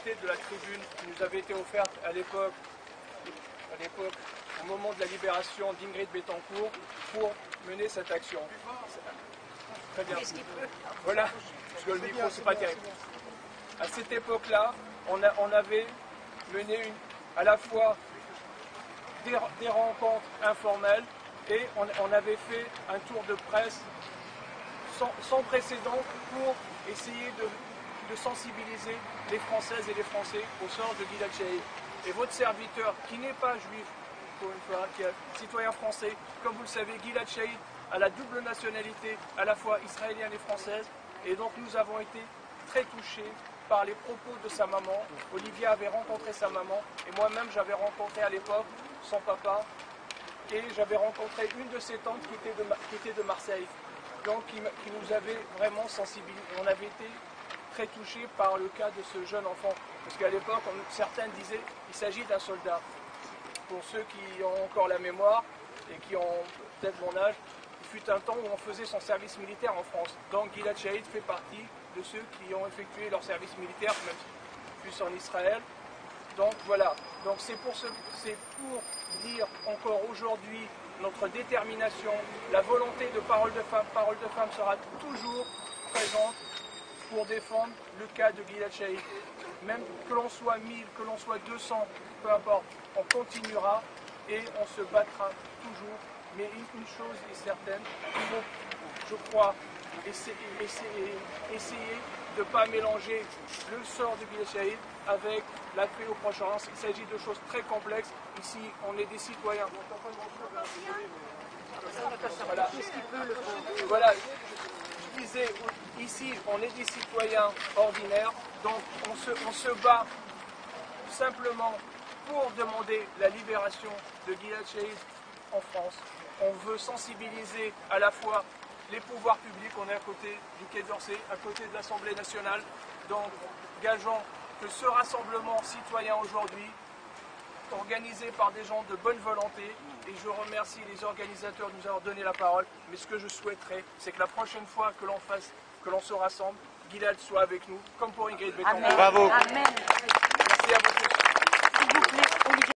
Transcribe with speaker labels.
Speaker 1: profiter de la tribune qui nous avait été offerte à l'époque, au moment de la libération d'Ingrid Betancourt, pour mener cette action. Très bien. Voilà, parce que le micro, c'est pas terrible. À cette époque-là, on avait mené à la fois des rencontres informelles et on avait fait un tour de presse sans précédent pour essayer de sensibiliser les Françaises et les Français au sort de Gilad Shalit. Et votre serviteur, qui n'est pas juif, pour une fois, qui est citoyen français, comme vous le savez, Gilad Shalit a la double nationalité, à la fois israélienne et française, et donc nous avons été très touchés par les propos de sa maman. Olivia avait rencontré sa maman, et moi-même j'avais rencontré à l'époque son papa, et j'avais rencontré une de ses tantes qui était de Marseille, donc qui nous avait vraiment sensibilisés. On avait été très touchés par le cas de ce jeune enfant, parce qu'à l'époque, certains disaient qu'il s'agit d'un soldat. Pour ceux qui ont encore la mémoire, et qui ont peut-être mon âge, il fut un temps où on faisait son service militaire en France. Donc Gilad Shalit fait partie de ceux qui ont effectué leur service militaire, même plus en Israël. Donc voilà, donc c'est pour dire encore aujourd'hui notre détermination, la volonté de parole de femme sera toujours présente pour défendre le cas de Gilad Shalit. Même que l'on soit 1000, que l'on soit 200, peu importe, on continuera et on se battra toujours. Mais une chose est certaine, il faut, je crois, essayer de ne pas mélanger le sort de Gilad Shalit avec la paix au Proche-Orient. Il s'agit de choses très complexes. Ici, on est des citoyens. Voilà. Je disais, ici, on est des citoyens ordinaires, donc on se bat simplement pour demander la libération de Gilad Shalit en France. On veut sensibiliser à la fois les pouvoirs publics, on est à côté du Quai d'Orsay, à côté de l'Assemblée nationale, donc gageons que ce rassemblement citoyen aujourd'hui, organisé par des gens de bonne volonté, et je remercie les organisateurs de nous avoir donné la parole, mais ce que je souhaiterais, c'est que la prochaine fois que l'on se rassemble, Gilad soit avec nous, comme pour Ingrid Betancourt.
Speaker 2: Bravo.
Speaker 3: Amen.
Speaker 1: Merci à vous tous.
Speaker 3: S'il vous plaît, Olivier.